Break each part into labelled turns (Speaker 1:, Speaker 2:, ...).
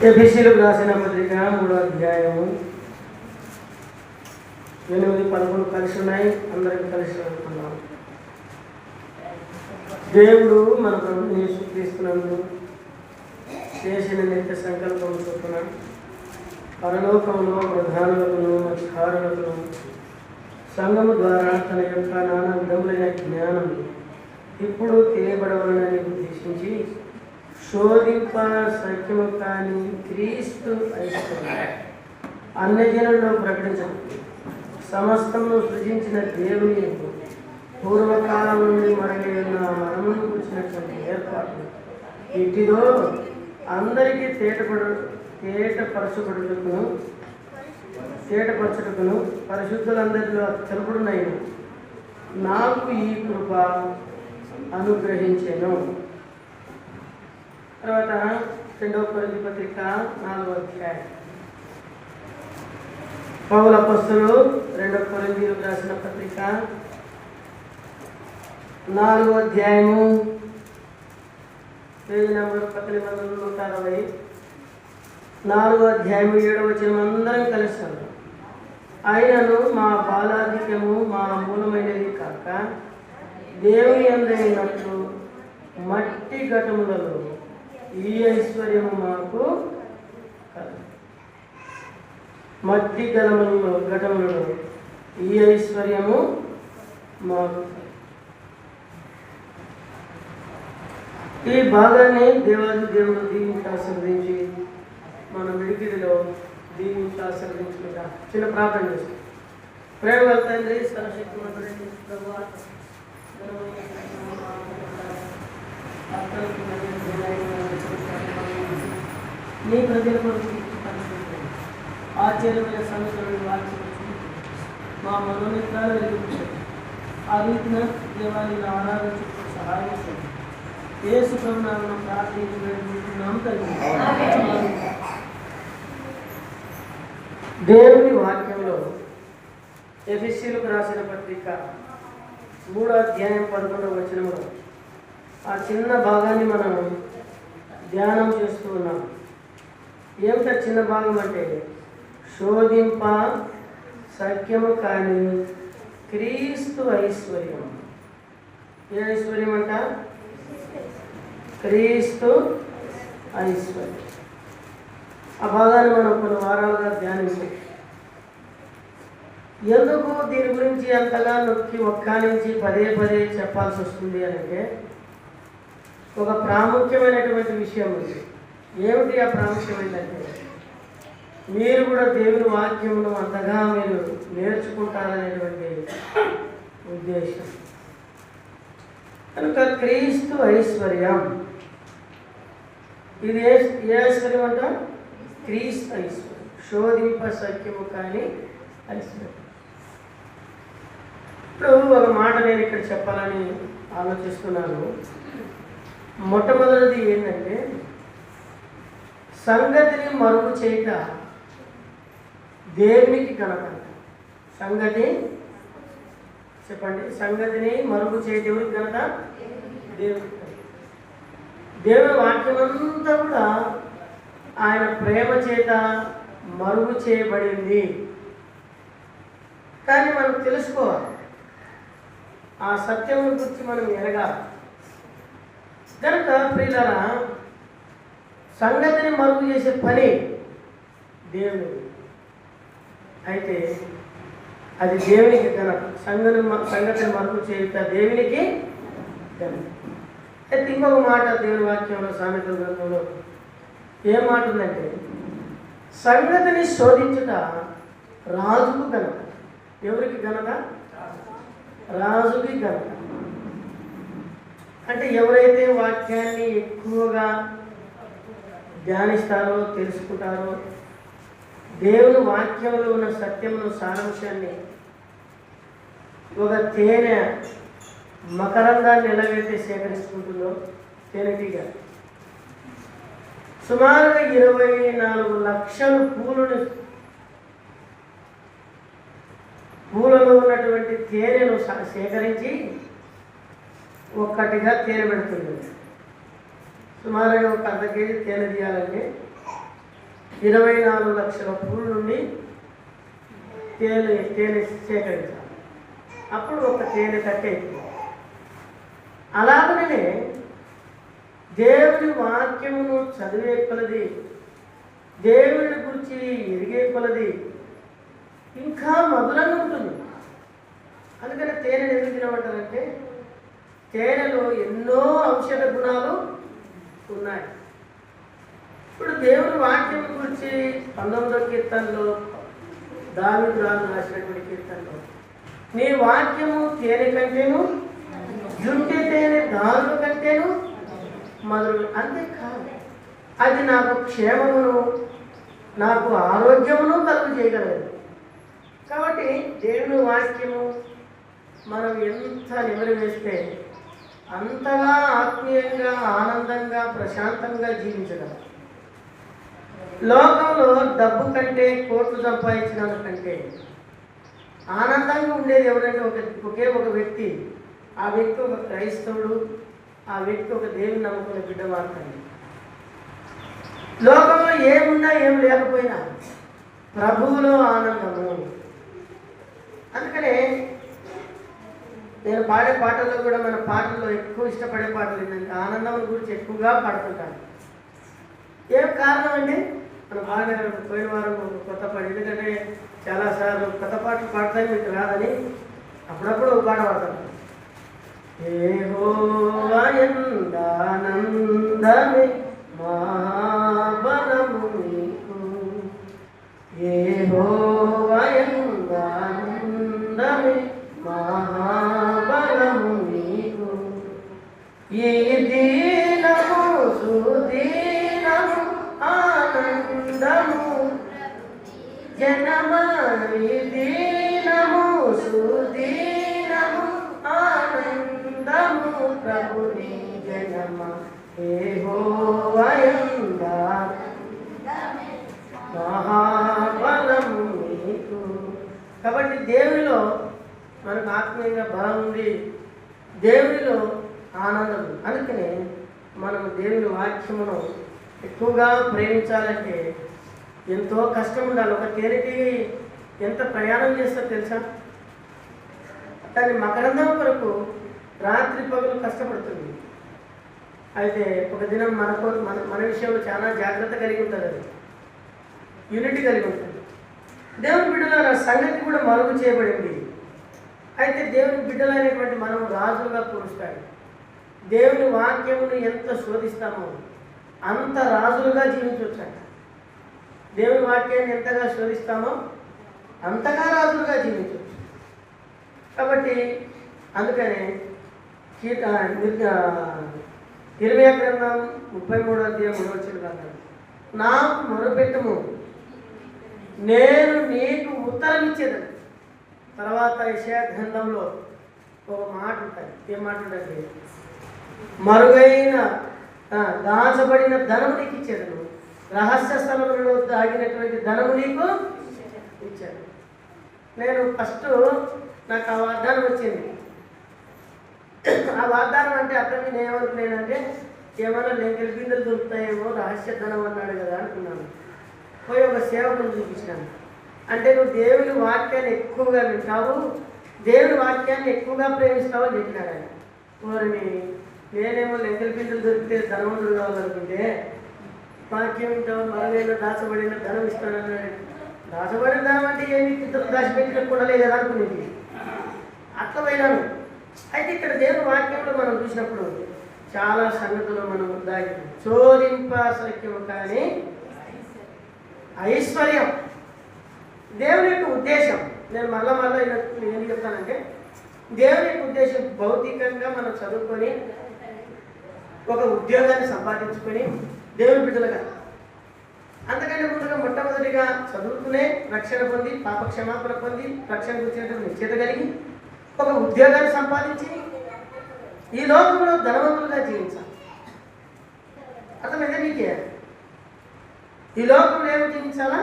Speaker 1: ఎఫెసీయులకు రాసిన పత్రిక 3వ అధ్యాయము 8, 11 కలిసి ఉన్నాయి. అందరికీ కలిసి అనుకున్నాం. దేవుడు మన ప్రభువుని యేసుక్రీస్తునందు చేసిన నిత్య సంకల్పం చొప్పున పరలోకంలో ప్రధానులను అధికారులను సంఘము ద్వారా తన యొక్క నానా విధములైన జ్ఞానం ఇప్పుడు తెలియబడవలనని ఉద్దేశించి శోధింప సత్యము కాని క్రీస్తు ఐశ్వర్యం అన్యజనుల్లో ప్రకటించడం సమస్తము సృజించిన దేవుని పూర్వకాలం నుండి మరలి ఉన్న మనమును కూర్చున్నటువంటి ఏర్పాటు ఇటిదో అందరికీ తేటపరచుటకును పరిశుద్ధులందరిలో తెలుపుడునైన నాకు ఈ కృప అనుగ్రహించెను. తర్వాత 2వ కొరింథీ పత్రిక 4వ అధ్యాయం. పౌలు అపొస్తలుడు 2వ కొరింథీయులకు రాసిన పత్రిక 4వ అధ్యాయము పేజీ నంబర్ 1860. 4వ అధ్యాయము 7వ వచనం అందరం కలుస్తాను. ఆయనను మా బాలాధిక్యము మా మూలమైనది కాక దేవుని అందరినట్లు మట్టి ఘటములలో ఈ ఐశ్వర్యము మాకు మట్టి ఘటములలో ఈ ఐశ్వర్యము మాకు. ఈ భాగాన్ని దేవాది దేవుడు దీవించి ఆశీర్వదించి మన విడిగిడిలో దీవించి ఆశీర్వదించుకుంటా చిన్న ప్రార్థన చేస్తాం. ప్రేమ తండ్రి సర్వశక్తిమంతుడైన ప్రభువా, నీ ప్రజల కొరకు ఆశ్చర్యమైన సమస్యలను వార్చవచ్చు. మా మనోనేత్రాలు వెలిగించండి. ఆ రీతిన దేవాన్ని ఆరాధించు సహాయం చేయండి. యేసు ప్రభువును ప్రార్థించి వేడుకుంటున్నాం తండ్రి. దేవుని వాక్యంలో ఎఫెసీయులకు రాసిన పత్రిక 3వ అధ్యాయం 11వ వచనంలో ఆ చిన్న భాగాన్ని మనం ధ్యానం చేస్తూ ఉన్నాం. ఏమిటా చిన్న భాగం అంటే శోధింప సత్యము కాని క్రీస్తు ఐశ్వర్యం. ఏ ఐశ్వర్యం అంట? క్రీస్తు ఐశ్వర్యం. ఆ భాగాన్ని మనం కొన్ని వారాలుగా ధ్యానించాం. ఎందుకు దీని గురించి అంతగా నొక్కి ఒక్కానించి పదే పదే చెప్పాల్సి వస్తుంది అంటే ఒక ప్రాముఖ్యమైనటువంటి విషయం ఉంది. ఏమిటి ఆ ప్రాముఖ్యమైనదంటే మీరు కూడా దేవుని వాక్యమును అంతగా మీరు నేర్చుకుంటారనేటువంటి ఉద్దేశం. కనుక క్రీస్తు ఐశ్వర్యం, ఇది ఏ ఐశ్వర్యం అంట? క్రీస్తు ఐశ్వర్యం. శోధింప సత్యము కానీ ఐశ్వర్యం. ఇప్పుడు ఒక మాట నేను ఇక్కడ చెప్పాలని ఆలోచిస్తున్నాను. మొట్టమొదటిది ఏంటంటే సంగతిని మరుగు చేయట దేవునికి ఘనత. సంగతి చెప్పండి. సంగతిని మరుగు చేయట ఎవరికి ఘనత? దేవునికి. దేవుని వాక్యమంతా కూడా ఆయన ప్రేమ చేత మరుగు చేయబడింది. కానీ మనం తెలుసుకోవాలి, ఆ సత్యం గురించి మనం ఎరగాలి. కనుక ప్రియులారా, సంగతిని మరుగు చేసే పని దేవుని. అయితే అది దేవునికి ఘనత. సంగతిని మరుగు చేయుట దేవునికి ఘనత. అయితే ఇంకొక మాట దేవుని వాక్యంలో సామెతల గ్రంథంలో ఏ మాట ఉందంటే సంగతిని శోధించుట రాజుకు ఘనత. ఎవరికి ఘనత? రాజుకి ఘనత. అంటే ఎవరైతే వాక్యాన్ని ఎక్కువగా ధ్యానిస్తారో, తెలుసుకుంటారో, దేవుని వాక్యంలో ఉన్న సత్యమును సారాంశాన్ని ఒక తేనె మకరందాన్ని ఎలాగైతే సేకరించుకుంటుందో తేనెటీగ సుమారుగా 24 లక్షల పూలలో ఉన్నటువంటి తేనెను సేకరించి ఒక్కటిగా తేనె పెడుతుంది. సుమారుగా ఒక అర్ధ కేజీ తేనె తీయాలంటే 24 లక్షల పూల నుండి తేనె సేకరించాలి. అప్పుడు ఒక తేనె కట్టే. అలాగనే దేవుని వాక్యమును చదివే కొలది, దేవుని గురించి ఎరిగే కొలది ఇంకా మధురంగా ఉంటుంది. అందుకని తేనెను ఎందుకు తినమంటారంటే తేనెలో ఎన్నో ఔషధ గుణాలు ఉన్నాయి. ఇప్పుడు దేవుని వాక్యం గురించి 19వ కీర్తనలో దావీదు రాజు రాసినటువంటి కీర్తనలో, నీ వాక్యము తేనె కంటేను, జుంటి తేనె దారుల కంటేను మధురం. అంతేకాదు, అది నాకు క్షేమమును, నాకు ఆరోగ్యమును కలుగు చేయగలదు. కాబట్టి దేవుని వాక్యము మనం ఎంత నిమరి వేస్తే అంతగా ఆత్మీయంగా, ఆనందంగా, ప్రశాంతంగా జీవించగలం. లోకంలో డబ్బు కంటే, కోట్లు సంపాదించిన కంటే ఆనందంగా ఉండేది ఎవరంటే ఒకే ఒక వ్యక్తి. ఆ వ్యక్తి ఒక క్రైస్తవుడు, ఆ వ్యక్తి ఒక దేవుని నమ్ముకునే బిడ్డ మాత్రమే. లోకంలో ఏమున్నా ఏం లేకపోయినా ప్రభువులో ఆనందము. అందుకనే నేను పాడే పాటల్లో కూడా, మన పాటల్లో ఎక్కువ ఇష్టపడే పాటలు ఏంటంటే ఆనందం గురించి ఎక్కువగా పాడుతుంటాను. ఏం కారణం అంటే మనం బాగా పోయిన వారం కొత్త పాట, ఎందుకంటే చాలాసార్లు కొత్త పాటలు పాడతాయి మీకు రాదని అప్పుడప్పుడు ఒక పాట పాడతాను. యెహోవా యందానందమే మహాబలము నీకు, యెహోవా యందానందమే మహాబలము నీకు, ఈ దీనము సుదీనము ఆనందము జనమ, ఈ దీనము సుదీనము ఆనందము ప్రభుని జనమ, యెహోవా యందానందమే మహాబలము నీకు. కాబట్టి దేవునిలో మనకు ఆత్మీయంగా బలం ఉంది, దేవునిలో ఆనందం. అందుకనే మనం దేవుని వాక్యమును ఎక్కువగా ప్రేమించాలంటే ఎంతో కష్టం ఉండాలి. ఒక తేనెటీగ ఎంత ప్రయాణం చేస్తో తెలుసా? దాని మకరందం కొరకు రాత్రి పగలు కష్టపడుతుంది. అయితే ఒక దినం మన విషయంలో చాలా జాగ్రత్త కలిగి ఉంటుంది, అది యూనిటీ కలిగి ఉంటుంది. దేవుని బిడ్డల సంగతి కూడా మరుగు చేయబడింది. అయితే దేవుని బిడ్డలైనటువంటి మనం రాజులుగా కూరుస్తాడు. దేవుని వాక్యమును ఎంత శోధిస్తామో అంత రాజులుగా జీవించవచ్చట. దేవుని వాక్యాన్ని ఎంతగా శోధిస్తామో అంతగా రాజులుగా జీవించవచ్చు. కాబట్టి అందుకనే ఇర్మీయా గ్రంథం 33వ అధ్యాయం 3వ వచనం అన్నాడు, నాకు మొరపెట్టుము నేను నీకు ఉత్తరం ఇచ్చేదని. తర్వాత యెషయా గ్రంథంలో ఒక మాట ఉంటుంది. ఏం మాట ఉంటుంది? మరుగైన దాచబడిన ధనము నీకు ఇచ్చేదను, రహస్య స్థలంలో దాగినటువంటి ధనము నీకు ఇచ్చాను. నేను ఫస్ట్ నాకు ఆ వాగ్దానం వచ్చింది. ఆ వాగ్దానం అంటే అర్థం నేను ఏమనుకున్నానంటే ఏమైనా లెంకెల బిందెలు దొరుకుతాయేమో, రహస్య ధనం అన్నాడు కదా అనుకున్నాను. పోయి ఒక సేవకుని చూపించినాను. అంటే నువ్వు దేవుని వాక్యాన్ని ఎక్కువగా వింటావు, దేవుని వాక్యాన్ని ఎక్కువగా ప్రేమిస్తావు అని చెప్పినాడు ఆయన. వారిని నేనేమో లెంకెల బిందెలు దొరికితే ధనవంతుడు కావాలనుకుంటే వాక్యం వింటావు, మరొకైనా దాచబడిన ధనం ఇస్తానన్నాడు. దాచబడిన ధనం అంటే ఏమి ఇద్దరు దాచిపెట్టిన కూడా లేదా అనుకునేది. అట్లా పోయినాను. అయితే ఇక్కడ దేవుని వాక్యంలో మనం చూసినప్పుడు చాలా సంగతులు మనం దాగి చోదింపశక్యము కానీ ఐశ్వర్యం దేవుని యొక్క ఉద్దేశం. నేను మళ్ళా ఏం చెప్తానంటే దేవుని యొక్క ఉద్దేశం భౌతికంగా మనం చదువుకొని ఒక ఉద్యోగాన్ని సంపాదించుకొని దేవుని బిడ్డలుగా, అంతకంటే ముందుగా మొట్టమొదటిగా చదువుకునే రక్షణ పొంది, పాప క్షమాపణ పొంది, రక్షణ గురించినటువంటి నిశ్చయిత కలిగి ఒక ఉద్యోగాన్ని సంపాదించి ఈ లోకంలో ధనవంతులుగా జీవించాలి. అర్థమైందా నీకే? ఈ లోకంలో ఏమి జీవించాలా?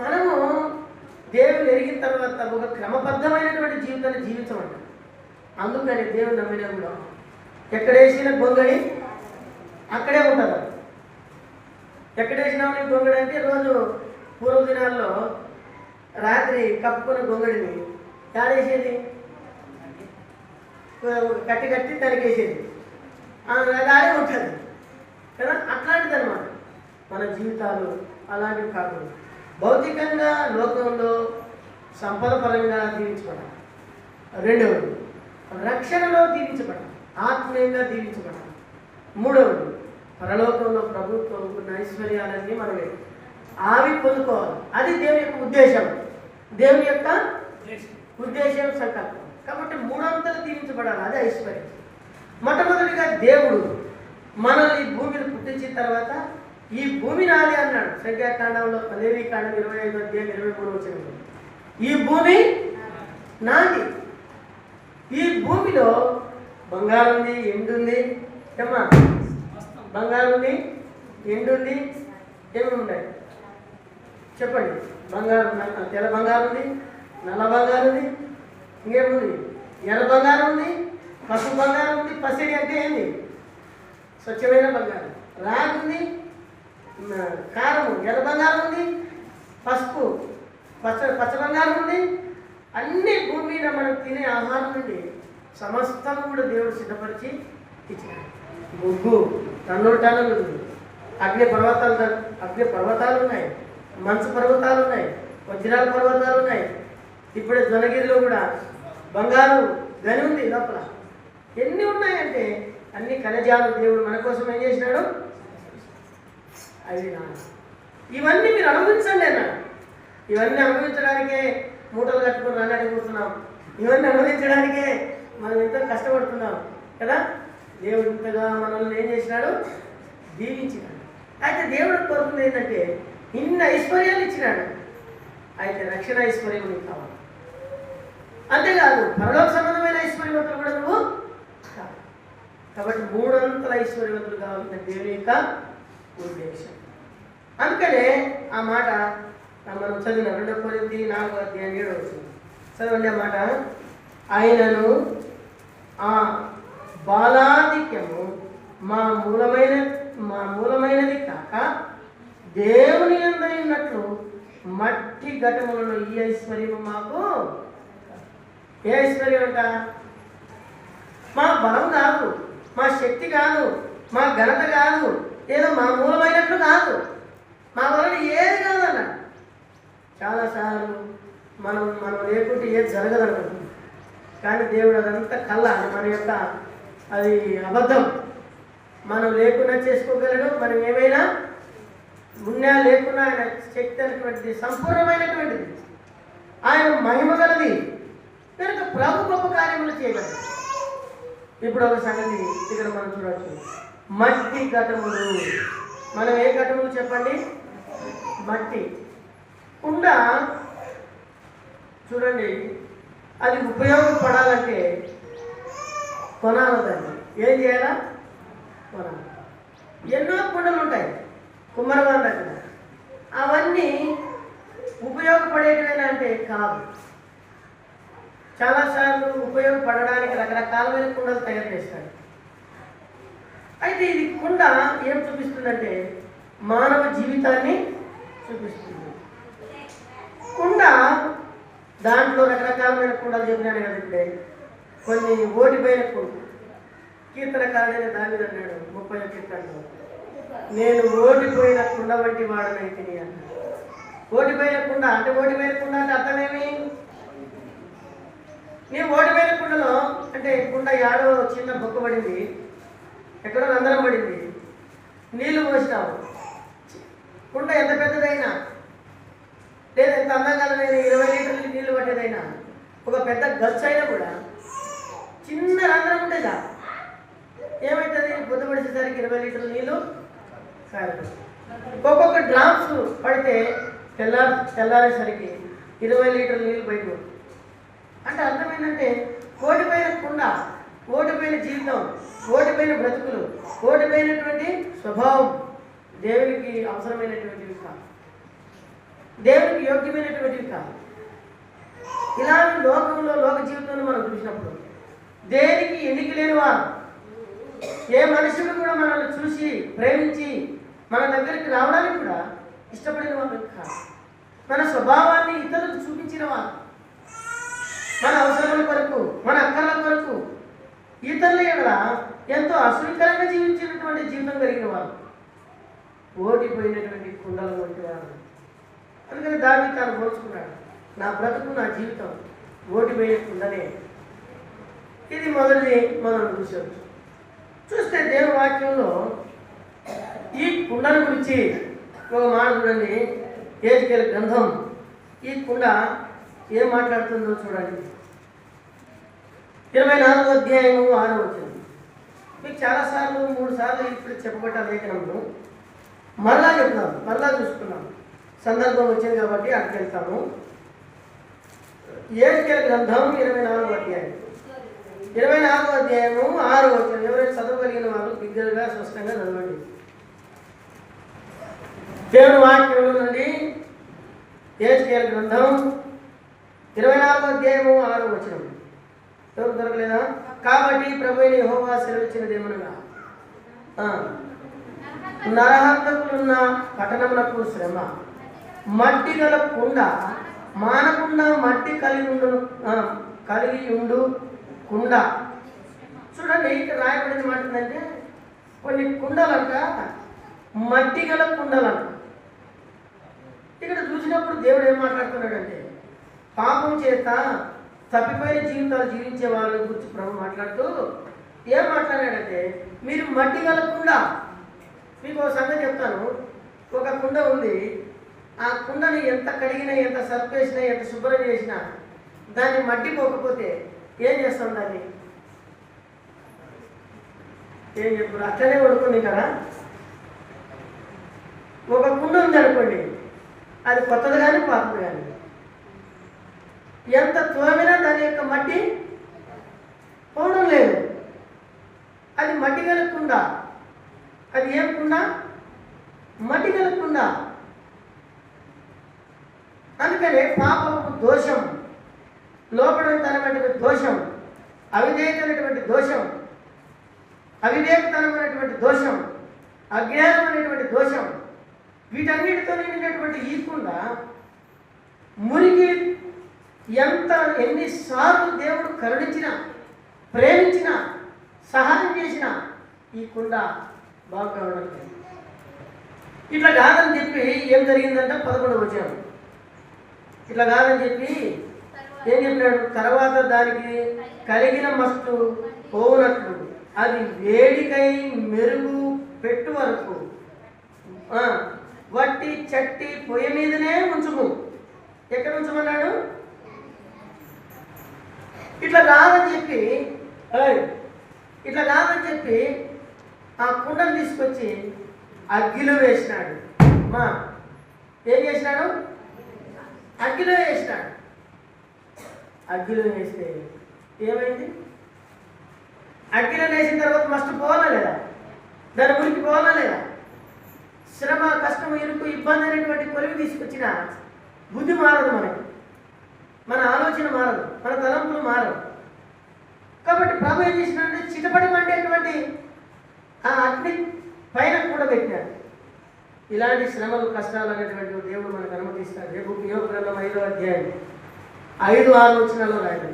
Speaker 1: మనము దేవుని ఎరిగిన తర్వాత ఒక క్రమబద్ధమైనటువంటి జీవితాన్ని జీవించమంట. అందుకని దేవుని నమ్మిన కూడా ఎక్కడ వేసిన గొంగళి అక్కడే ఉంటుంది. ఎక్కడేసినావు నీ గొంగడి అంటే రోజు పూర్వ దినాల్లో రాత్రి కప్పుకున్న గొంగడిని ఏడేసేది కట్టి కట్టి తనకేసేది, అది ఆడే ఉంటుంది కదా. అట్లాంటిది అనమాట మన జీవితాలు. అలాంటివి కాకుండా భౌతికంగా లోకంలో సంపద పరంగా దీవించబడాలి. రెండవది రక్షణలో దీవించబడాలి, ఆత్మీయంగా దీవించబడాలి. మూడవది పరలోకంలో ప్రభుత్వం ఉన్న ఐశ్వర్యాలన్నీ మనమే అవి పొందుకోవాలి. అది దేవుని యొక్క ఉద్దేశం, దేవుని యొక్క ఉద్దేశం, సంకల్పం. కాబట్టి మూడంతలు దీవించబడాలి, అది ఐశ్వర్యం. మొట్టమొదటిగా దేవుడు మనల్ని భూమిని పుట్టించిన తర్వాత ఈ భూమి నాది అన్నాడు సంఖ్యాకాండంలో, లేవీకాండం 25:23. ఈ భూమి నాది. ఈ భూమిలో బంగారం ఉంది, ఎండుంది, ఏమా బంగారం ఉంది, ఎండుంది, ఏమి ఉన్నాయి చెప్పండి. బంగారం, తెల్ల బంగారం ఉంది, నల్ల బంగారం ఉంది, ఇంకేముంది ఎర్ర బంగారం ఉంది, పసుపు బంగారం ఉంది. పసిడి అంటే ఏంది? స్వచ్ఛమైన బంగారం. రాగి ఉంది, కారము ఎర్ర బంగారం ఉంది, పసుపు పచ్చ బంగారం ఉంది. అన్ని భూమి మీద మనం తినే ఆహారం నుండి సమస్తం కూడా దేవుడు సిద్ధపరిచి ఇచ్చినాడు. బొగ్గు టన్నుల టన్నులు ఉంది, అగ్ని పర్వతాలు ఉన్నాయి, మంచు పర్వతాలు ఉన్నాయి, వజ్రాల పర్వతాలు ఉన్నాయి. ఇప్పుడే జొన్నగిరిలో కూడా బంగారు గని ఉంది లోపల. ఎన్ని ఉన్నాయంటే అన్ని ఖనిజాలు దేవుడు మన కోసం ఏం చేసినాడు. అవి ఇవన్నీ మీరు అనుభవించండి అన్నాడు. ఇవన్నీ అనుభవించడానికే మూటలు కట్టుకుని రన్నాడికి కూర్చున్నాం. ఇవన్నీ అనుభవించడానికే మనం ఎంతో కష్టపడుతున్నాం కదా. దేవుడు ఇంతగా మనల్ని ఏం చేసినాడు, దీవించినాడు. అయితే దేవుడు కోరుకుంది ఏంటంటే ఇన్ని ఐశ్వర్యాలు ఇచ్చినాడు, అయితే రక్షణ ఐశ్వర్యం నీకు కావాలి. అంతేకాదు పరలోక సంబంధమైన ఐశ్వర్యవంతులు కూడా నువ్వు కావాలి. కాబట్టి మూడంతల ఐశ్వర్యవంతులు కావాలంటే దేవుని యొక్క ఉద్దేశం. అందుకనే ఆ మాట మనం చదివిన 2 కొరింథీ 4:7 చదవండి ఆ మాట. ఆయనను ఆ బాలాధిక్యము మా మూలమైనది కాక దేవుని యందైనట్లు మట్టి ఘటములను ఈ ఐశ్వర్యము మాకు. ఏ ఐశ్వర్యం అంట? మా బలం కాదు, మా శక్తి కాదు, మా ఘనత కాదు, ఏదో మా మూలమైనట్లు కాదు, మా వలన ఏది కాదన్నాడు. చాలాసార్లు మనం లేకుంటే ఏది జరగదనుకుంటున్నాం. కానీ దేవుడు అదంతా కళ్ళ మన యొక్క అది అబద్ధం. మనం లేకున్నా చేసుకోగలడు. మనం ఏమైనా ఉన్నా లేకున్నా ఆయన శక్తి అనేటువంటిది సంపూర్ణమైనటువంటిది, ఆయన మహిమ గలది కనుక ప్రభు గొప్ప కార్యములు చేయగలరు. ఇప్పుడు ఒక సంగతి ఇక్కడ మనం చూడవచ్చు. మట్టి ఘటములు. మనం ఏ ఘటములు చెప్పండి? మట్టి కుండ. చూడండి, అది ఉపయోగపడాలంటే కొనాలి. దాన్ని ఏం చేయాలా? కొనాలి. ఎన్నో కుండలు ఉంటాయి కుమ్మరవాళ్ళ దగ్గర. అవన్నీ ఉపయోగపడేటివేనా అంటే కాదు. చాలాసార్లు ఉపయోగపడడానికి రకరకాలమైన కుండలు తయారు చేస్తాడు. అయితే ఇది కుండ ఏం చూపిస్తుందంటే మానవ జీవితాన్ని చూపిస్తుంది. కుండ దాంట్లో రకరకాలమైన కుండలు చెప్పినాడు కదా. ఇప్పుడే కొన్ని ఓడిపోయిన కుండ. కీర్తనకారుడైన దావీదు అన్నాడు 30వ కీర్తనలో, నేను ఓడిపోయిన కుండ వంటి వాడనైతే అన్నాడు. ఓడిపోయిన కుండ అంటే ఓడిపోయిన కుండ అంటే అర్థమేమి? నేను ఓడిపోయిన కుండలో అంటే కుండ యాడో చిన్న బొక్క పడింది, ఎక్కడో రంధ్రం పడింది, నీళ్లు పోసినావు. కుండ ఎంత పెద్దదైనా లేదా ఎంత అందంగా 20 లీటర్లు నీళ్లు పట్టేదైనా ఒక పెద్ద గచ్చు అయినా కూడా చిన్న రంధ్రం ఉంటుందా? ఏమవుతుంది? పొద్దుపడిచేసరికి 20 లీటర్ల నీళ్ళు కారుతుంది. ఒక్కొక్క డ్రాప్స్ పడితే తెల్లారేసరికి 20 లీటర్ల నీళ్ళు బయట. అంటే అర్థమైందంటే ఓడిపోయిన కుండ, ఓడిపోయిన జీవితం, ఓడిపోయిన బ్రతుకులు, ఓడిపోయినటువంటి స్వభావం దేవునికి అవసరమైనటువంటివి కాదు, దేవునికి యోగ్యమైనటువంటివి కాదు. ఇలాంటి లోకంలో లోక జీవితంలో మనం చూసినప్పుడు దేనికి ఎన్నిక లేని వారు, ఏ మనుషుడు కూడా మనల్ని చూసి ప్రేమించి మన దగ్గరికి రావడానికి కూడా ఇష్టపడిన వాళ్ళు కాదు. మన స్వభావాన్ని ఇతరులకు చూపించిన వారు, మన అవసరాల కొరకు, మన అక్కర్ల కొరకు ఇతరుల ఎడల ఎంతో అసూయకరంగా జీవించినటువంటి జీవితం కలిగిన వారు, ఓడిపోయినటువంటి కుండలు వంటి వారు. అందుకని దావీదు తాను పోల్చుకున్నాడు, నా బ్రతుకు, నా జీవితం ఓడిపోయే కుండనే. ఇది మొదటిది మనం చూస్తే దేవుని వాక్యంలో ఈ కుండల గురించి ఒక మాట చూడండి. యెహెజ్కేలు గ్రంథం ఈ కుండ ఏం మాట్లాడుతుందో చూడండి. 24వ అధ్యాయము 6వ వచనం. మీకు చాలాసార్లు 3 సార్లు ఇప్పుడు చెప్పబట్ట లేఖనంలో మరలా చెప్తాం, మరలా చూసుకున్నాం. సందర్భం వచ్చింది కాబట్టి అక్కడికి వెళ్తాము. యెహెజ్కేలు గ్రంథం 24వ అధ్యాయం 24వ అధ్యాయము 6వ వచనం. ఎవరైనా చదవగలిగిన వాళ్ళు బిగ్గరగా స్పష్టంగా చదవండి. దేవుని వాక్యం నుండి యెహెజ్కేలు గ్రంథం 24వ అధ్యాయము 6వ వచనం. ఎవరు దొరకలేదా? కాబట్టి ప్రభువైన యెహోవా సెలవిచ్చినదేమనగా, నరహంతకులున్న పట్టణములకు శ్రమ, మట్టి గల కుండ మానకుండా మట్టి కలిగి ఉండు కుండ. చూడండి, ఇక్కడ రాయబడింది మాట ఏంటంటే కొన్ని కుండలంట మట్టి గల కుండలంట. ఇక్కడ చూసినప్పుడు దేవుడు ఏం మాట్లాడుతున్నాడంటే, పాపం చేత తప్పిపోయిన జీవితాలు జీవించే వాళ్ళ గురించి ప్రభు మాట్లాడుతూ ఏం మాట్లాడాడంటే, మీరు మట్టి గల కుండ. మీకు ఒక సంగతి చెప్తాను. ఒక కుండ ఉంది, ఆ కుండని ఎంత కడిగినా, ఎంత సర్ఫ్ వేసినా, ఎంత శుభ్రం చేసినా దాన్ని మట్టి పోకపోతే ఏం చేస్తాం? దాన్ని ఏం చెప్పారు? అట్లనే వండుకుంది కదా. ఒక కుండ ఉంది అనుకోండి, అది కొత్తది కానీ పాతది కానీ, ఎంత తోమినా దాని యొక్క మట్టి పోవడం లేదు. అది మట్టి గల కుండ. అది ఏం కుండ? మట్టి గల కుండ. అందుకనే పాపపు దోషం, లోపడతనమైనటువంటి దోషం, అవిధేయతమైనటువంటి దోషం, అవివేకతనమైనటువంటి దోషం, అజ్ఞానం అనేటువంటి దోషం, వీటన్నిటితో నిండినటువంటి ఈ కుండ మురికి ఎన్నిసార్లు దేవుడు కరుణించినా, ప్రేమించినా, సహాయం చేసినా ఈ కుండ బాగా ఉండట్లేదు. ఇట్లా కాదని చెప్పి ఏం జరిగిందంటే 11వ వచనం. ఇట్లా కాదని చెప్పి ఏం చెప్పినాడు? తర్వాత దానికి కలిగిన మస్తు పోవునట్లు అది వేడికై మెరుగు పెట్టు వరకు వట్టి చట్టి పొయ్యి మీదనే ఉంచుము. ఎక్కడ ఉంచమన్నాడు? ఇట్లా కాదని చెప్పి ఆ కుండను తీసుకొచ్చి అగ్గిలో వేసినాడు. ఏం చేసినాడు? అగ్గిలో వేసినాడు. అగ్గిలో వేస్తే ఏమైంది? అగ్గిలో వేసిన తర్వాత మస్తు పోవాలా లేదా? దాని మురికి పోవాలా లేదా? శ్రమ, కష్టం, ఇరుకు, ఇబ్బంది అనేటువంటి కొలివి తీసుకొచ్చిన బుద్ధి మారదు, మనకి మన ఆలోచన మారదు, మన తలంపులు మారదు. కాబట్టి ప్రభు ఏం చేసినాడంటే చిటపడి మండేటువంటి ఆ అగ్ని పైన కూడా పెట్టినాడు. ఇలాంటి శ్రమలు, కష్టాలు అనేటువంటి దేవుడు మనకు అనుమతిస్తాడు. రేపు యోగ గ్రంథం 5వ అధ్యాయం 5-6 వచనాల్లో రాయడం.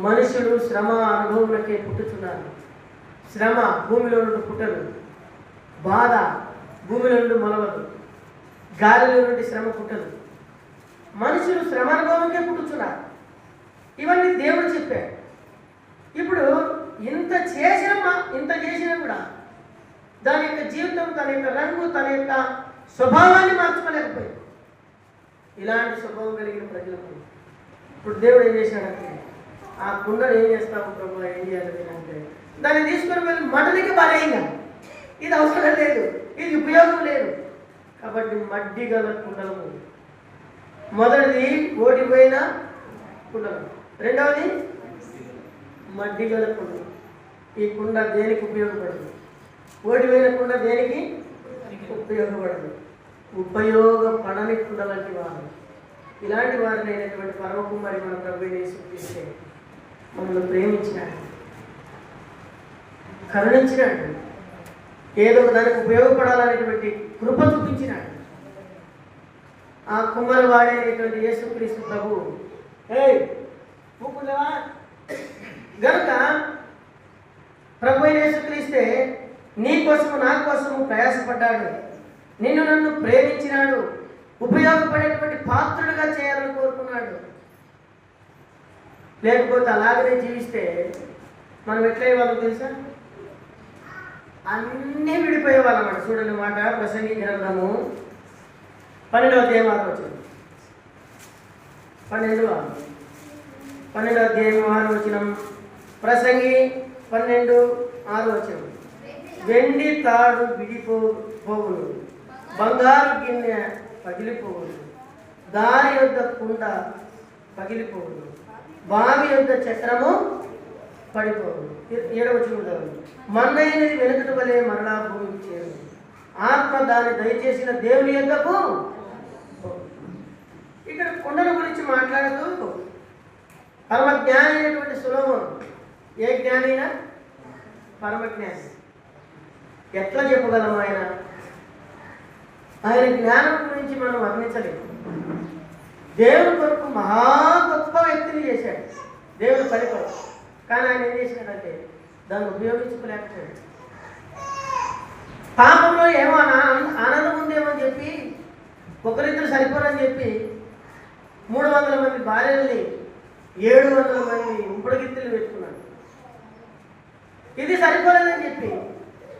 Speaker 1: మనుషులు శ్రమ అనుభవంలోకే పుట్టుతున్నారు. శ్రమ భూమిలో నుండి పుట్టదు, బాధ భూమిలో నుండి మొలవదు, గాలిలో నుండి శ్రమ పుట్టదు. మనుషులు శ్రమ అనుభవంకే పుట్టుతున్నారు. ఇవన్నీ దేవుడు చెప్పాడు. ఇప్పుడు ఇంత చేసినా కూడా దాని యొక్క జీవితం, తన యొక్క రంగు, తన యొక్క స్వభావాన్ని మార్చుకోలేకపోయింది. ఇలాంటి స్వభావం కలిగిన ప్రజలకు ఇప్పుడు దేవుడు ఏం చేశాడంటే, ఆ కుండను ఏం చేస్తాము ప్రభు, ఏం చేయాలి అంటే దాన్ని తీసుకొని వెళ్ళి మటనికి బాగా, ఇది అవసరం లేదు, ఇది ఉపయోగం లేదు. కాబట్టి మడ్డి గల కుండలు. మొదటిది ఓడిపోయిన కుండలు, రెండవది మడ్డి గల కుండలు. ఈ కుండ దేనికి ఉపయోగపడదు? ఓడిపోయిన కుండ దేనికి ఉపయోగపడదు? ఉపయోగపడని కుండ లాంటి వారు. ఇలాంటి వారిని అయినటువంటి పరమకుమారి మన ప్రభువుని యేసుక్రీస్తు మమ్మల్ని ప్రేమించినాడు, కరుణించినాడు. ఏదో దానికి ఉపయోగపడాలనేటువంటి కృప చూపించినాడు. ఆ కుమ్మరి వాడేటువంటి యేసుక్రీస్తు ప్రభు పూకులేవా గనుక ప్రభు యేసుక్రీస్తే నీ కోసము నా కోసము ప్రయాసపడ్డాడు, నిన్ను నన్ను ప్రేమించినాడు, ఉపయోగపడేటువంటి పాత్రుడుగా చేయాలని కోరుకున్నాడు. లేకపోతే అలాగనే జీవిస్తే మనం ఎట్లయ్యేవాళ్ళం తెలుసా? అన్నీ విడిపోయేవాళ్ళం అన్నమాట. చూడండి మాట ప్రసంగి గ్రంథము 12వ అధ్యాయం 6వ వచనం. 12వ అధ్యాయం 6వ వచనం. ప్రసంగి 12:6వ వచనం. వెండి తాడు విడిపోవును, బంగారు గిన్నె పగిలిపోవును, దారి యొద్ద కుండ పగిలిపోవును, బావి యొద్ద చక్రము పడిపోవును. 7వ వచనం. మన్నైనది వెనుకటి వలె మరలా భూమికి చేరు, ఆత్మ దాన్ని దయచేసిన దేవుని యొద్దకు. ఇక్కడ కొండల గురించి మాట్లాడుతూ పరమ జ్ఞాని అయినటువంటి సొలొమోను, ఏ జ్ఞాని అయినా పరమ జ్ఞాని. ఎట్లా చెప్పగలము? ఆయన జ్ఞానం గురించి మనం వర్ణించలేము. దేవుని కొరకు మహా గొప్ప వ్యక్తిని చేశాడు దేవుని పని కొరకు. కానీ ఆయన ఏం చేసినాడంటే దాన్ని ఉపయోగించుకోలేకపోయాడు. పాపంలో ఏమో ఆనందం ఉందేమని చెప్పి ఒకరిద్దరు సరిపోరని చెప్పి 300 మంది భార్యల్ని 700 మంది ఉంపుడుగిత్తెలు పెట్టుకున్నాడు. ఇది సరిపోలేదని చెప్పి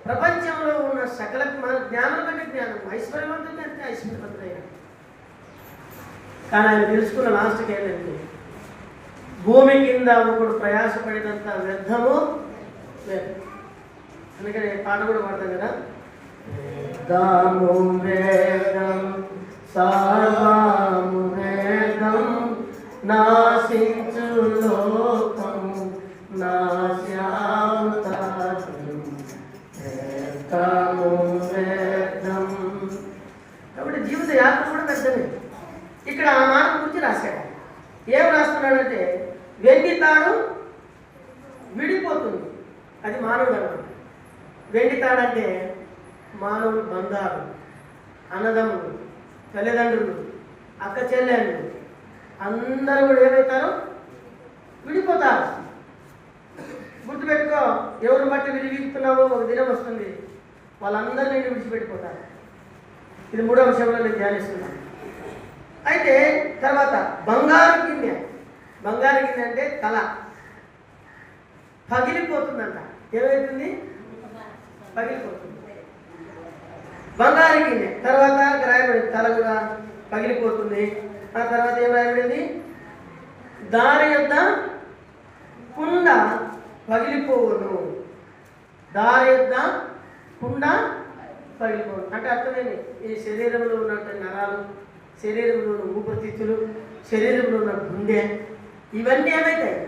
Speaker 1: ప్రపంచంలో ఉన్న సకల జ్ఞానం కంటే జ్ఞానం, ఐశ్వర్యవంతుడు అంటే ఐశ్వర్యవంతుడైన. కానీ ఆయన తెలుసుకున్న లాస్ట్కి ఏంటంటే భూమి కింద ఒకడు ప్రయాసపడినంత వ్యర్థము లేదు. అందుకని పాట కూడా పాడతాం కదా, దాము వేదం సర్వము వేదం నాశించు లోకం వేదం. కాబట్టి జీవిత యాత్ర కూడా పెద్దది. ఇక్కడ ఆ మాట గురించి రాశాడు. ఏం రాస్తున్నాడంటే వెండి తాడు విడిపోతుంది, అది మానవుడు అన్నమాట. వెండి తాడంటే మానవుడు బంధాలు, అన్నదమ్ములు, తల్లిదండ్రులు, అక్క చెల్లెళ్ళు అందరూ కూడా ఏమవుతారు? విడిపోతారు. గుర్తుపెట్టుకో, ఎవరిని బట్టి విడిగిస్తున్నావో ఒక దినం వస్తుంది వాళ్ళందరినీ విడిచిపెట్టిపోతారు. ఇది 3వ విషయంలో నేను ధ్యానిస్తున్నాను. అయితే తర్వాత బంగారు గిన్నె. బంగారు గిన్నె అంటే తల పగిలిపోతుందంట. ఏమవుతుంది? పగిలిపోతుంది. బంగారు గిన్నె తర్వాత రాయబడింది తల కూడా పగిలిపోతుంది. ఆ తర్వాత ఏం రాయబడింది? దారి యొద్ద కుండ పగిలిపోవును, దారి యొద్ద కుండ పగిలిపోవును. అంటే అర్థమైంది, ఈ శరీరంలో ఉన్నటువంటి నరాలు, శరీరంలో ఉన్న ఊపిరితిత్తులు, శరీరంలో ఉన్న గుండె, ఇవన్నీ ఏమవుతాయి?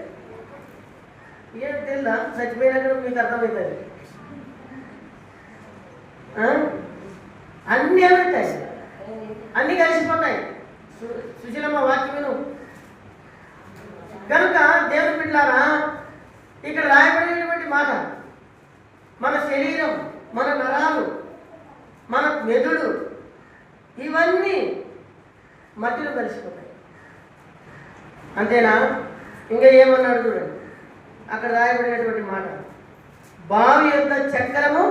Speaker 1: ఏం తెలుదా? చచ్చిపోయినాక మీకు అర్థమవుతుంది. అన్నీ ఏమవుతాయి? అన్నీ కలిసిపోతాయి. సుశీలమ్మ వాక్యమును కనుక దేవుని బిడ్డలారా, ఇక్కడ రాయబడినటువంటి మాట మన శరీరం, మన నరాలు, మన మెదడు ఇవన్నీ మట్టిలో కలిసిపోతాయి. అంతేనా? ఇంకా ఏమన్నాడు చూడండి, అక్కడ రాయబడినటువంటి మాట, బావి యొక్క చక్రము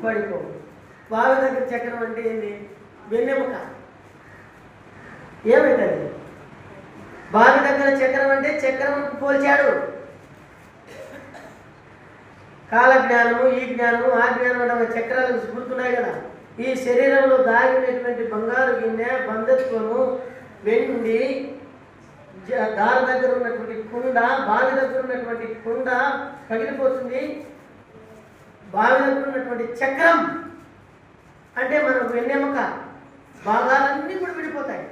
Speaker 1: పడిపోవు. బావి దగ్గర చక్రం అంటే ఏంటి? వెన్నెముక. ఏమవుతుంది? బావి దగ్గర చక్రం అంటే చక్రం పోల్చాడు. కాల జ్ఞానము, ఈ జ్ఞానము, ఆ జ్ఞానం అనే చక్రాలు గుర్తున్నాయి కదా. ఈ శరీరంలో దాగినటువంటి బంగారు గిన్నె, బంధత్వము, వెండి, దారి దగ్గర ఉన్నటువంటి కుండ, బావి దగ్గర ఉన్నటువంటి కుండ పగిలిపోతుంది. బావి దగ్గర ఉన్నటువంటి చక్రం అంటే మన వెన్నెముక భాగాలన్నీ కూడా విడిపోతాయి.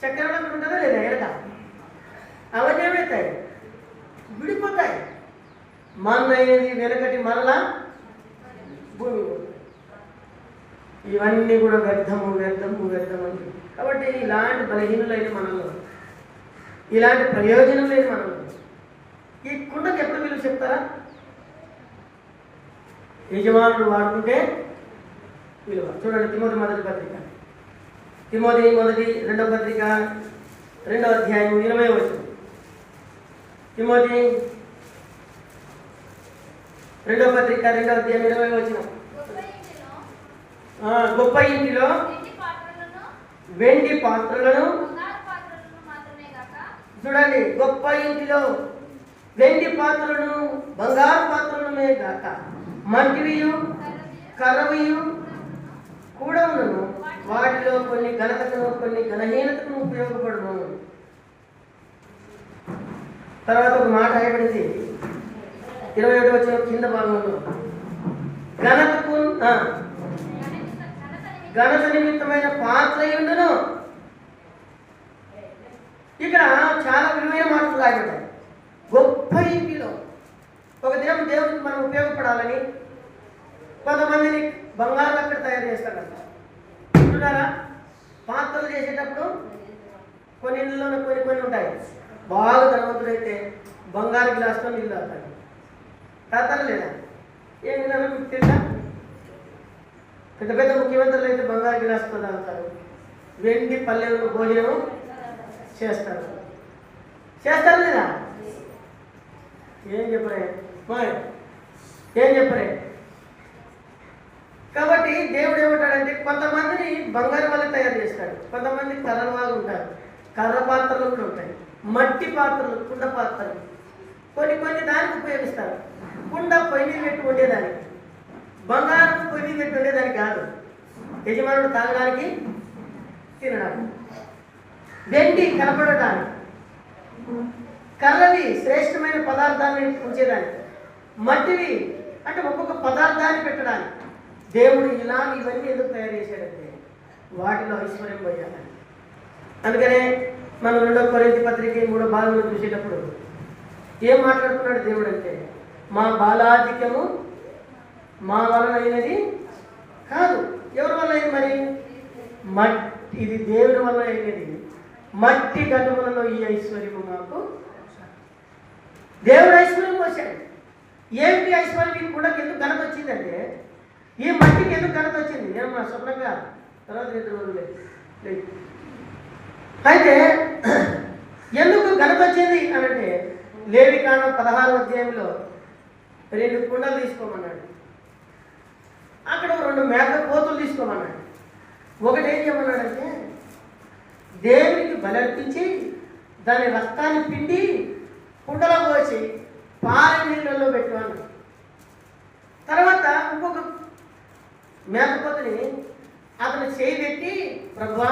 Speaker 1: చక్రం అక్కడ ఉంటుందా లేదా? ఎడక అవన్నీ ఏమవుతాయి? విడిపోతాయి. మన్నైనది వెనకటి మరలా భూమి. ఇవన్నీ కూడా వ్యర్థము వ్యర్థము వ్యర్థం అని. కాబట్టి ఇలాంటి బలహీనులైన మనలో, ఇలాంటి ప్రయోజనం లేని మనలో ఈ కుండకి ఎప్పుడు విలువ చెప్తారా? యజమానుడు వాడుకుంటే విలువ. చూడండి తిమోతి మొదటి పత్రిక, తిమోతి మొదటి రెండవ పత్రిక 2వ అధ్యాయం 20వ వచనం. తిమోతి 2వ పత్రిక 2వ అధ్యాయం 20వ వచనం. గొప్ప ఇంటిలో వెండి పాత్రలను, చూడండి, గొప్ప ఇంటిలో వెండి పాత్రలను బంగారు పాత్రలనే గాక మట్టివియు కర్రవియు కూడా ఉన్నను, వాటిలో కొన్ని ఘనతను కొన్ని ఘనహీనతను ఉపయోగపడను. తర్వాత ఒక మాట రాయబడింది 21వ వచనం కింద భాగంలో, ఘనతకు ఘనత నిమిత్తమైన పాత్ర ఉండును. ఇక్కడ చాలా విలువైన మాటలు రాయబడ్డాయి. గొప్ప ఇంటిలో ఒక దినం దేవుడికి మనం ఉపయోగపడాలని కొంతమందిని బంగారం అక్కడ తయారు చేస్తాడంట. చూడారా, పాత్రలు చేసేటప్పుడు కొన్ని ఇళ్ళలోనే కొన్ని ఉంటాయి. బాగా ధనవంతుడైతే బంగారు గ్లాస్తో నీళ్ళు తాగుతాడు. తాతారా లేదా? ఏం విధానం మీకు తెలుసా? పెద్ద పెద్ద ముఖ్యమంత్రులు అయితే బంగారు గ్లాస్తో తాగుతారు. వెండి పల్లెల్లో భోజనం చేస్తారు. చేస్తారు లేదా? ఏం చెప్పరే, ఏం చెప్పరే. కాబట్టి దేవుడు ఏమంటాడంటే కొంతమందిని బంగారం వల్ల తయారు చేస్తాడు, కొంతమంది కర్రల వాళ్ళు ఉంటారు, కర్ర పాత్రలు కూడా ఉంటాయి, మట్టి పాత్రలు, కుండ పాత్రలు, కొన్ని దానికి ఉపయోగిస్తారు. కుండ పొయ్యి పెట్టి ఉండేదానికి, బంగారం పొయ్యి పెట్టి ఉండేదానికి కాదు, యజమానుడు తాగడానికి తినడానికి. వెండి కనపడటానికి, కర్రవి శ్రేష్టమైన పదార్థాన్ని ఉంచేదానికి, మట్టివి అంటే ఒక్కొక్క పదార్థాన్ని పెట్టడానికి. దేవుడు ఇవన్నీ ఎందుకు తయారు చేశాడంటే వాటిలో ఐశ్వర్యం పోయాలని. అందుకనే మనం 2వ కొరింథీ పత్రిక 3వ భాగంలో చూసేటప్పుడు ఏం మాట్లాడుతున్నాడు దేవుడు అంటే, మా బాలాధిక్యము మా వలన అయినది కాదు. ఎవరి వల్ల అయింది మరి? ఇది దేవుడి వల్ల అయినది. మట్టి గడ్డములలో ఈ ఐశ్వర్యము మాకు దేవుడు ఐశ్వర్యం పోసాడు. ఏమిటి ఐశ్వర్యం? ఈ కుండకి ఎందుకు ఘనత వచ్చిందంటే, ఈ మట్టికి ఎందుకు ఘనత వచ్చింది? నేను మా స్వప్నంగా తర్వాత 2 రోజులు లేదు. అయితే ఎందుకు ఘనత వచ్చింది అని అంటే, లేవికాండం 16వ అధ్యాయంలో 2 కుండలు తీసుకోమన్నాడు. అక్కడ 2 మేక కోతులు తీసుకోమన్నాడు. ఒకటి ఏం చేయమన్నాడంటే, దేవునికి బలర్పించి దాని రక్తాన్ని పిండి కుండలో పోసి పారే నీళ్ళల్లో పెట్టుకున్నాడు. తర్వాత ఇంకొక మేకపోతుని అతను చేయి పెట్టి, ప్రభువా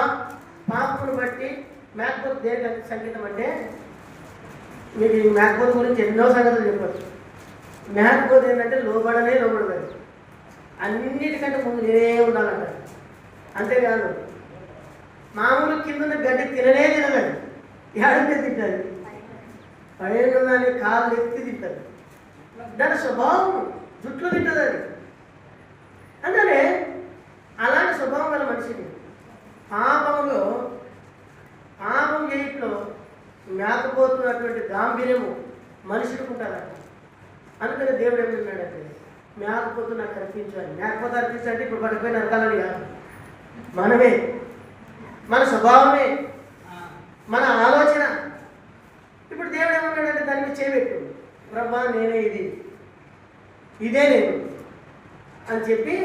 Speaker 1: పాపమును బట్టి, మేకపోతు దేనికి సంగీతం అంటే మీకు ఈ మేకపోతు గురించి ఎన్నో సంగతులు చెప్పచ్చు. మేకపోతు ఏంటంటే లోబడదు, అన్నిటికంటే ముందు నేనే ఉండాలంటారు. అంతేకాదు మామూలు కింద గడ్డి తినలేదు, ఏడంటే తింటుంది, పైన కాళ్ళు ఎత్తి తింటుంది. దాని స్వభావం జుట్లు తింటుంది అది. అందుకనే అలాంటి స్వభావం గల మనిషిని పాపం చేయట్లో మేకపోతున్నటువంటి గాంభీర్యము మనుషులకు ఉంటుందట. అందుకని దేవుడు ఏమన్నాడంటే, మేకపోతు నాకు అర్పించాలి. మేకపోతు అర్పించాలంటే ఇప్పుడు పడిపోయిన అర్థాలని కాదు, మనమే, మన స్వభావమే, మన ఆలోచన. ఇప్పుడు దేవుడు ఏమన్నాడంటే దాని మీద చేయబెట్టు, ప్రభా నేనే ఇదే నేను అని చెప్పి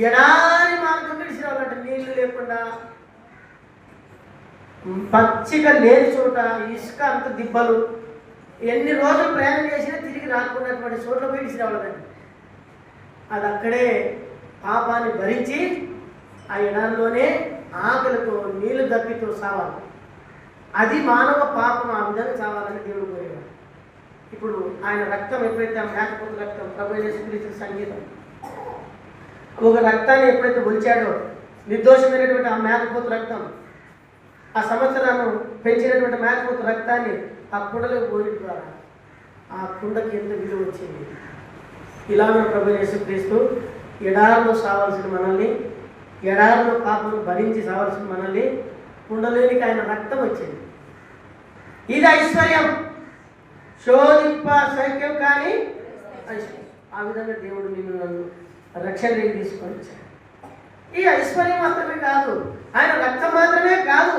Speaker 1: ఎడారి మార్గం విడిచిరావాలంటే, నీళ్లు లేకుండా పచ్చిగా లేని చోట, ఇసుక అంత దిబ్బలు, ఎన్ని రోజులు ప్రయాణం చేసినా తిరిగి రాకున్నటువంటి చోట్ల పోయి విడిచిరావాలండి. అది అక్కడే పాపాన్ని భరించి ఆ ఎడారిలోనే ఆకలితో నీళ్లు దప్పితో సావాలి. అది మానవ పాపం, ఆ విధంగా చావాలని దేవుడు కోరేవాడు. ఇప్పుడు ఆయన రక్తం ఎప్పుడైతే ఆ మేకపోతు రక్తం, ప్రభు యేసుక్రీస్తు సంగీతం, ఒక రక్తాన్ని ఎప్పుడైతే ఒలిచాడో, నిర్దోషమైనటువంటి ఆ మేకపోతు రక్తం, ఆ సంవత్సరాన్ని పెంచినటువంటి మేకపోతు రక్తాన్ని ఆ కుండలో పోయడం ద్వారా ఆ కుండకి ఎంత విలువ వచ్చింది. ఇలాగ ప్రభు యేసుక్రీస్తు ఎడారిలో సావాల్సిన మనల్ని, ఎడారిలో పాపను భరించి సావాల్సిన మనల్ని కుండలేనికి ఆయన రక్తం వచ్చింది. ఇది ఐశ్వర్యం, శోధింప సైక్యం కానీ ఐశ్వర్యం. ఆ విధంగా దేవుడు నిన్ను నన్ను రక్షణకి తీసుకొని వచ్చాడు. ఈ ఐశ్వర్యం మాత్రమే కాదు, ఆయన రక్తం మాత్రమే కాదు,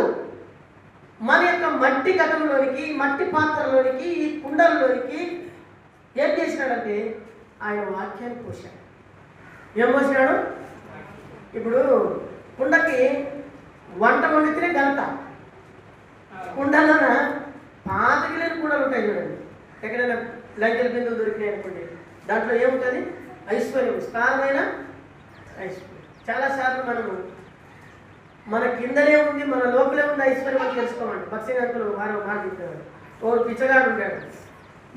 Speaker 1: మన యొక్క మట్టి ఘటంలోనికి, మట్టి పాత్రలోనికి, ఈ కుండలలోనికి ఏం చేసినాడంటే ఆయన వాక్యాన్ని పోసాడు. ఏం పోసినాడు? ఇప్పుడు కుండకి వంట వండితేనే గంట, కుండలోన పాతగిలేని కుండలు ఉంటాయి చూడండి. ఎక్కడైనా లంకెల బిందులు దొరికినాయి అనుకోండి, దాంట్లో ఏముంటుంది? ఐశ్వర్యం, స్థానమైన ఐశ్వర్యం. చాలాసార్లు మన కిందనే ఉంది, మన లోపలే ఉంది ఐశ్వర్యం అని తెలుసుకోమండి. పక్షిగంతులు వారు మాట చెప్పేవాడు. ఒకడు పిచ్చగాడు ఉంటాడు,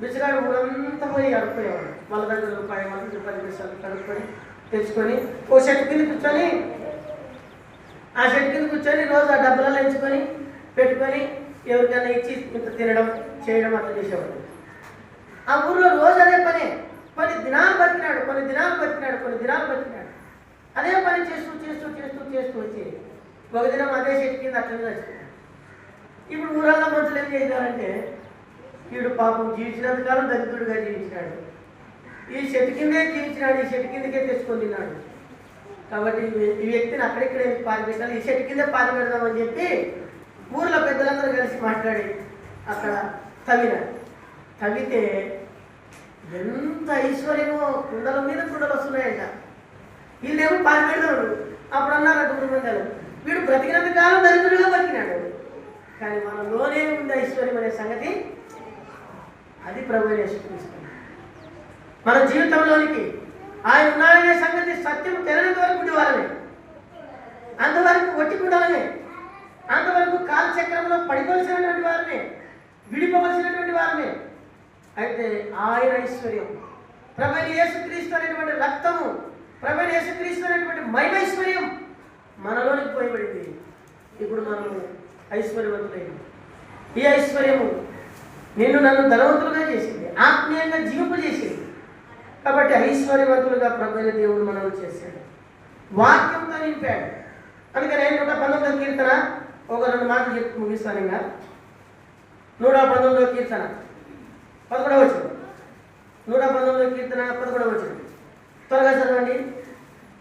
Speaker 1: బిచ్చగాడు ఊరంతా పోయి అడుక్కునేవాడు. వాళ్ళ దగ్గర రూపాయి 10 పైసలు కడుక్కొని తెచ్చుకొని ఓ షెట్ కింద కూర్చొని, ఆ షెట్ కింద కూర్చొని రోజు ఆ డబ్బులలో ఎంచుకొని పెట్టుకొని ఎవరికైనా ఇచ్చి ఇంత తినడం చేయడం అట్లా చేసేవాడు. ఆ ఊర్లో రోజు అదే పని. కొన్ని దినాలు బతికినాడు. అదే పని చేస్తూ వచ్చి ఒక దినం అదే షెట్ కింద అట్లనే చచ్చిపోయాడు. ఇప్పుడు ఊరల్లో మనుషులు ఏం చేశారంటే, వీడు పాపం జీవించినంతకాలం దరిద్రుడిగా జీవించినాడు, ఈ షెట్ కిందే జీవించినాడు, ఈ షెట్ కిందకే తెచ్చుకొని తిన్నాడు, కాబట్టి ఈ వ్యక్తిని అక్కడిక్కడే పారిపెట్టాలి, ఈ షెట్ కిందే పారిపెడదామని చెప్పి ఊర్లో పెద్దలందరూ కలిసి మాట్లాడి అక్కడ తవ్వితే ఎంత ఐశ్వర్యమో, కుండల మీద కుండలు వస్తున్నాయంట. వీళ్ళేమో పారిపెడతాడు. అప్పుడు అన్నారు అటు మందాలు, వీడు బ్రతికినంత కాలం దరిద్రుడిగా బతికినాడు, కానీ మనలోనే ఉంది ఐశ్వర్యం అనే సంగతి, అది ప్రభువైన యేసుక్రీస్తు. మన జీవితంలోనికి ఆయన ఉన్నాడనే సంగతి సత్యం తెలియనంత వరకు ఉండేవారమే, అంతవరకు ఒట్టికుండాలనే, అంతవరకు కాలచక్రంలో పడిపోవలసినటువంటి వారమే, విడిపోవలసినటువంటి వారమే. అయితే ఆయన ఐశ్వర్యం, ప్రభువైన యేసుక్రీస్తు అనేటువంటి రక్తము, ప్రభువైన యేసుక్రీస్తు అనేటువంటి మహిమైశ్వర్యం మనలోనికి పోయబడింది. ఇప్పుడు మనం ఐశ్వర్యవంతులైంది. ఈ ఐశ్వర్యము నిన్ను నన్ను ధనవంతులుగా చేసింది, ఆత్మీయంగా జీవింపజేసింది. కాబట్టి ఐశ్వర్యవంతులుగా ప్రభువైన దేవుడు మనల్ని చేశాడు, వాక్యంతో నింపాడు. అందుకని 119 కీర్తన ఒక 2 మాటలు చెప్పి ముగిస్తాను. ఇంకా 119 కీర్తన 11వ వచనం, 119 కీర్తన 11వ వచనం, త్వరగా చదవండి.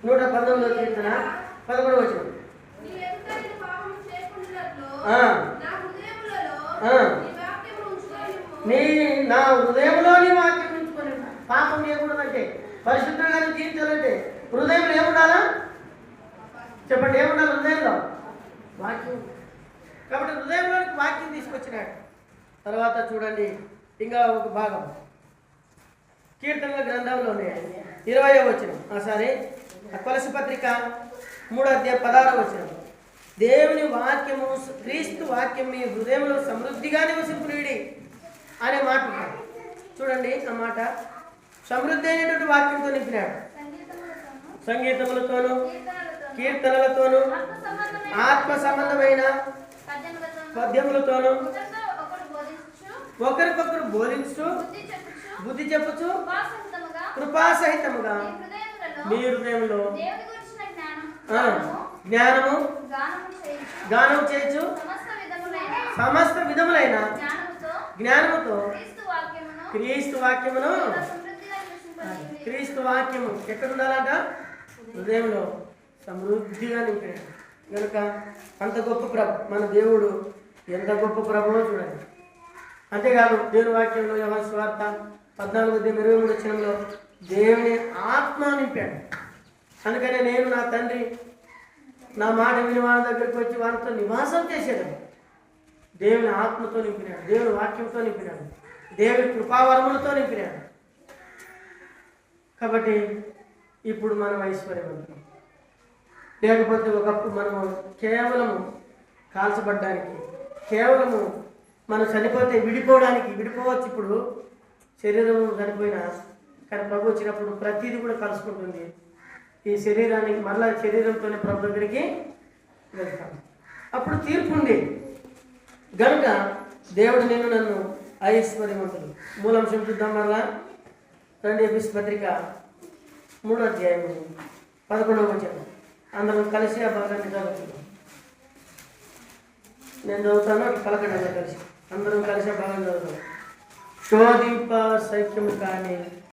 Speaker 1: 119 కీర్తన 11వ వచనం. నా హృదయంలో నీ వాక్యం ఉంచుకొని. పాపం ఏముండదంటే, పరిశుద్ధంగా జీవించాలంటే హృదయంలో ఏముండాలా చెప్పండి? ఏముండాలి హృదయంలో? వాక్యం. కాబట్టి హృదయంలోనికి వాక్యం తీసుకొచ్చినాడు. తర్వాత చూడండి ఇంకా ఒక భాగం కీర్తనల గ్రంథంలోనే 20వ వచనం, కొలస్సీ పత్రిక 3వ అధ్యాయం 16వ వచనం. దేవుని వాక్యము, క్రీస్తు వాక్యం మీ హృదయంలో సమృద్ధిగా నివసింపునీడి అనే మాట చూడండి. ఆ మాట సమృద్ధి అయినటువంటి వాక్యంతో నింపినాడు. సంగీతములతోనూ కీర్తనలతోనూ ఆత్మ సంబంధమైన పద్యములతోనూ ఒకరికొకరు బోధించు, బుద్ధి చెప్పుచు కృపాసహితముగా మీ హృదయంలో జ్ఞానము గానం చేయొచ్చు, సమస్త విధములైన జ్ఞానముతో క్రీస్తు వాక్యమును. క్రీస్తు వాక్యము ఎక్కడ ఉండాలంట? హృదయంలో సమృద్ధిగా నింపాడు. కనుక అంత గొప్ప ప్రభు మన దేవుడు, ఎంత గొప్ప ప్రభువో చూడండి. అంతేకాదు దేవుని వాక్యంలో యోహాను సువార్త 14:23 వచనంలో దేవుని ఆత్మ నింపాడు. అందుకనే నేను నా తండ్రి నా మాట విని వాళ్ళ దగ్గరికి వచ్చి వారితో నివాసం చేసేదాన్ని. దేవుని ఆత్మతో నింపినాడు, దేవుని వాక్యంతో నింపినాడు, దేవుని కృపావరములతో నింపినాడు. కాబట్టి ఇప్పుడు మనం ఐశ్వర్యవంతులం. లేకపోతే ఒకప్పుడు మనము కేవలము కాల్చబడ్డానికి, కేవలము మనం చనిపోతే విడిపోవచ్చు. ఇప్పుడు శరీరం చనిపోయినా కానీ ప్రభు వచ్చినప్పుడు ప్రతిదీ కూడా కలుసుకుంటుంది. ఈ శరీరానికి మళ్ళా శరీరంతోనే ప్రభు దగ్గరికి వెళ్తాం. అప్పుడు తీర్పు ఉంది. గనుక దేవుడు నిన్ను నన్ను ఐశ్వర్యవంతులు. మూలాంశం చూద్దాం. మరలా రండి, ఎఫెసీ పత్రిక 3వ అధ్యాయం 11వ వచనం. అందరం కలిసి ఆ భాగాన్ని చదువుతున్నాం. నేను చదువుతాను, అటు పలకండి కలిసి, అందరం కలిసి ఆ భాగం చదువుతాం. శోధింప సైక్యము కానీ